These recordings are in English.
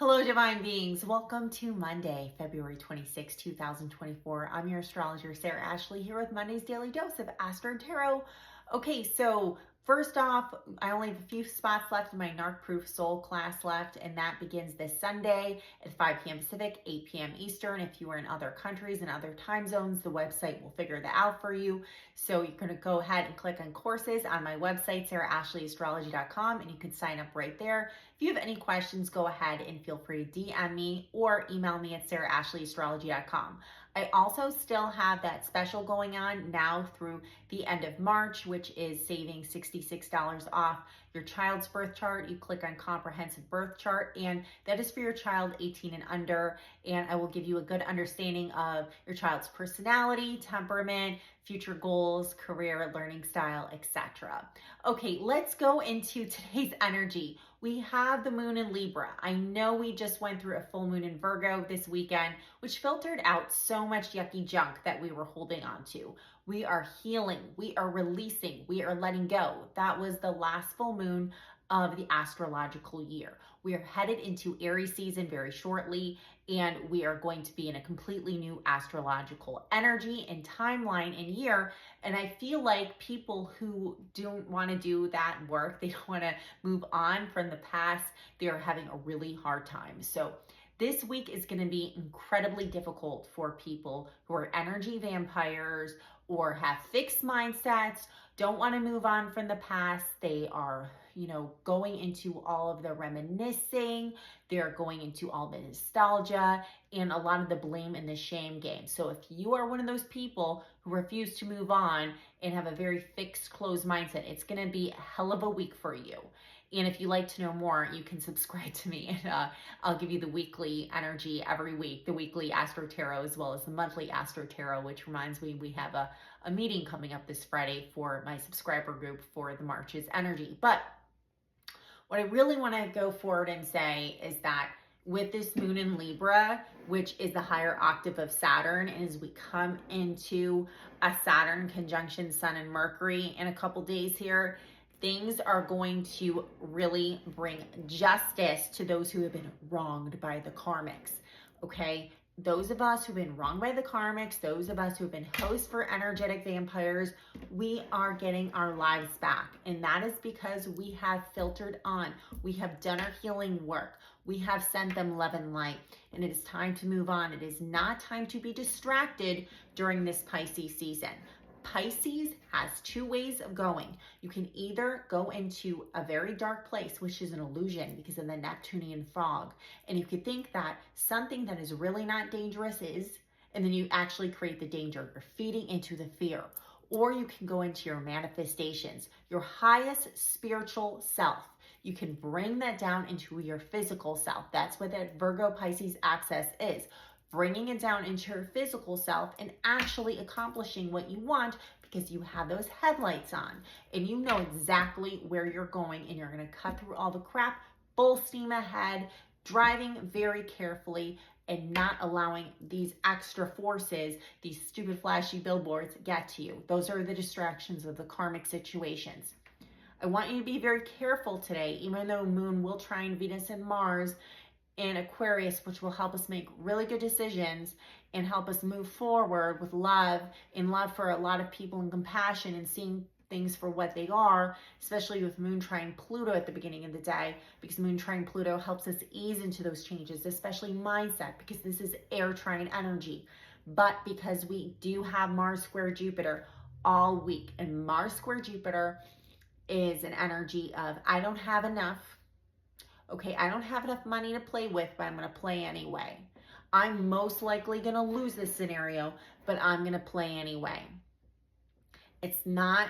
Hello, divine beings. Welcome to Monday, February 26, 2024. I'm your astrologer, Sarah Ashley, here with Monday's Daily Dose of AstroTarot. Okay, so first off, I only have a few spots left in my NARC Proof Soul class left, and that begins this Sunday at 5 p.m. Pacific, 8 p.m. Eastern. If you are in other countries and other time zones, the website will figure that out for you. So you're going to go ahead and click on courses on my website, sarahashley.astrology.com, and you can sign up right there. If you have any questions, go ahead and feel free to DM me or email me at sarahashley.astrology.com. I also still have that special going on now through the end of March, which is saving $66 off your child's birth chart. You click on comprehensive birth chart, and that is for your child 18 and under. And I will give you a good understanding of your child's personality, temperament, future goals, career, learning style, etc. Okay, let's go into today's energy. We have the moon in Libra. I know we just went through a full moon in Virgo this weekend, which filtered out so much yucky junk that we were holding on to. We are healing, we are releasing, we are letting go. That was the last full moon of the astrological year. We are headed into Aries season very shortly, and we are going to be in a completely new astrological energy and timeline and year. And I feel like people who don't want to do that work, they don't want to move on from the past, they are having a really hard time. So this week is going to be incredibly difficult for people who are energy vampires or have fixed mindsets, don't want to move on from the past. They are, going into all of the reminiscing. They're going into all the nostalgia and a lot of the blame and the shame game. So if you are one of those people who refuse to move on and have a very fixed, closed mindset, it's going to be a hell of a week for you. And if you'd like to know more, you can subscribe to me, and I'll give you the weekly energy every week, the weekly Astro Tarot as well as the monthly Astro Tarot, which reminds me we have a meeting coming up this Friday for my subscriber group for the March's energy. But what I really want to go forward and say is that with this moon in Libra, which is the higher octave of Saturn, and as we come into a Saturn conjunction Sun and Mercury in a couple days here, things are going to really bring justice to those who have been wronged by the karmics, okay? Those of us who've been wronged by the karmics, those of us who've been hosts for energetic vampires, we are getting our lives back. And that is because we have filtered on. We have done our healing work. We have sent them love and light. And it is time to move on. It is not time to be distracted during this Pisces season. Pisces has two ways of going. You can either go into a very dark place, which is an illusion because of the Neptunian fog. And you could think that something that is really not dangerous is, and then you actually create the danger. You're feeding into the fear. Or you can go into your manifestations, your highest spiritual self. You can bring that down into your physical self. That's what that Virgo Pisces access is. Bringing it down into your physical self and actually accomplishing what you want because you have those headlights on and you know exactly where you're going, and you're going to cut through all the crap, full steam ahead, driving very carefully and not allowing these extra forces, these stupid flashy billboards, get to you. Those are the distractions of the karmic situations. I want you to be very careful today, even though Moon will trine Venus and Mars in Aquarius, which will help us make really good decisions and help us move forward with love and love for a lot of people and compassion and seeing things for what they are, especially with Moon trine Pluto at the beginning of the day, because Moon trine Pluto helps us ease into those changes, especially mindset, because this is air trine energy. But because we do have Mars square Jupiter all week, and Mars square Jupiter is an energy of I don't have enough. Okay, I don't have enough money to play with, but I'm going to play anyway. I'm most likely going to lose this scenario, but I'm going to play anyway. It's not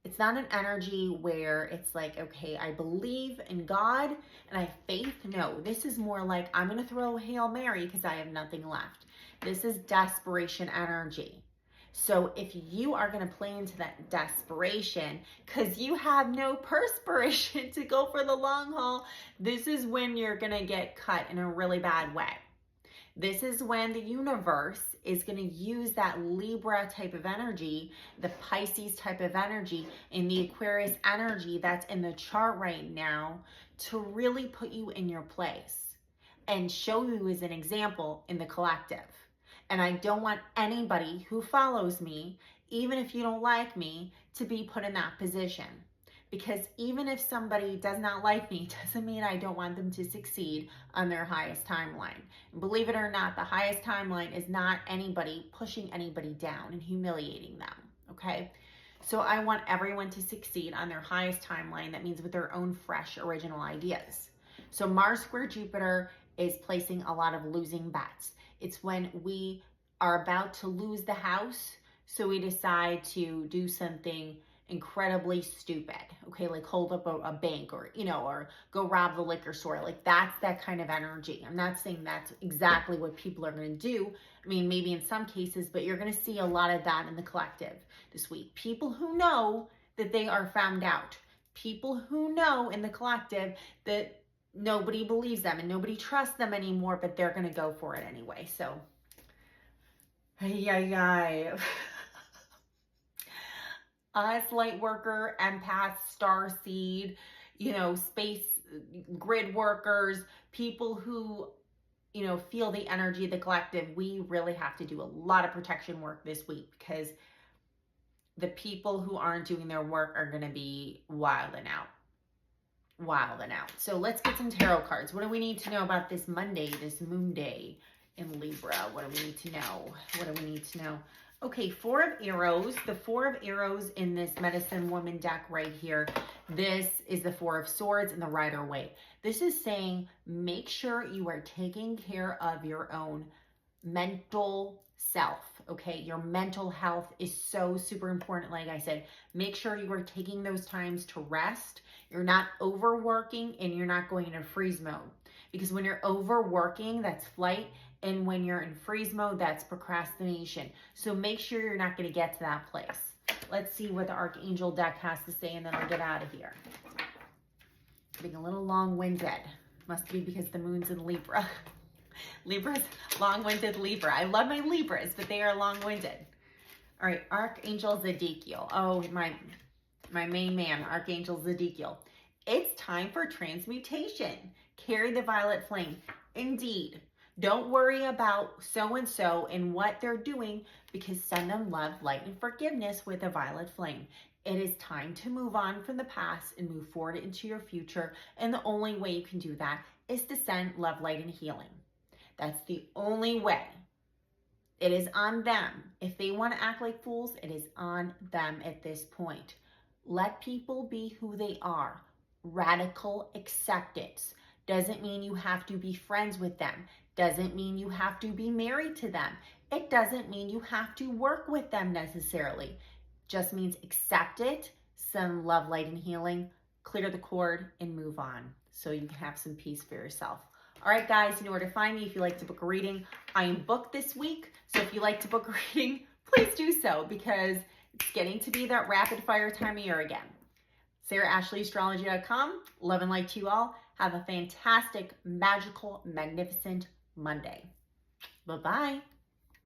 an energy where it's like, okay, I believe in God and I have faith. No, this is more like I'm going to throw a Hail Mary because I have nothing left. This is desperation energy. So if you are going to play into that desperation because you have no perspiration to go for the long haul, this is when you're going to get cut in a really bad way. This is when the universe is going to use that Libra type of energy, the Pisces type of energy, and the Aquarius energy that's in the chart right now to really put you in your place and show you as an example in the collective. And I don't want anybody who follows me, even if you don't like me, to be put in that position. Because even if somebody does not like me, doesn't mean I don't want them to succeed on their highest timeline. And believe it or not, the highest timeline is not anybody pushing anybody down and humiliating them, okay? So I want everyone to succeed on their highest timeline. That means with their own fresh, original ideas. So Mars square Jupiter is placing a lot of losing bets. It's when we are about to lose the house, so we decide to do something incredibly stupid, okay, like hold up a bank, or or go rob the liquor store. Like, that's that kind of energy. I'm not saying that's exactly what people are going to do. I mean, maybe in some cases, but you're going to see a lot of that in the collective this week. People who know that they are found out, people who know in the collective that nobody believes them and nobody trusts them anymore, but they're going to go for it anyway. So us light worker, empath, star seed, space grid workers, people who, feel the energy of the collective, we really have to do a lot of protection work this week, because the people who aren't doing their work are going to be wilding out. So let's get some tarot cards. What do we need to know about this Monday, this moon day in Libra? What do we need to know? Okay, Four of Arrows. The Four of Arrows in this Medicine Woman deck right here. This is the Four of Swords and the Rider-Waite. This is saying make sure you are taking care of your own mental self, okay? Your mental health is so super important. Like I said, make sure you are taking those times to rest. You're not overworking and you're not going into freeze mode. Because when you're overworking, that's flight. And when you're in freeze mode, that's procrastination. So make sure you're not going to get to that place. Let's see what the Archangel deck has to say, and then I'll get out of here. Being a little long-winded. Must be because the moon's in Libra. Libra's long-winded Libra. I love my Libras, but they are long-winded. All right, Archangel Zedekiel. Oh, my main man, Archangel Zedekiel. It's time for transmutation. Carry the violet flame. Indeed. Don't worry about so-and-so and what they're doing, because send them love, light, and forgiveness with a violet flame. It is time to move on from the past and move forward into your future. And the only way you can do that is to send love, light, and healing. That's the only way. It is on them. If they want to act like fools, it is on them at this point. Let people be who they are. Radical acceptance. Doesn't mean you have to be friends with them. Doesn't mean you have to be married to them. It doesn't mean you have to work with them necessarily. Just means accept it, some love, light, and healing, clear the cord, and move on so you can have some peace for yourself. All right, guys, you know where to find me if you like to book a reading. I am booked this week, so if you like to book a reading, please do so, because it's getting to be that rapid fire time of year again. SarahAshleyAstrology.com. Love and light to you all. Have a fantastic, magical, magnificent Monday. Bye-bye.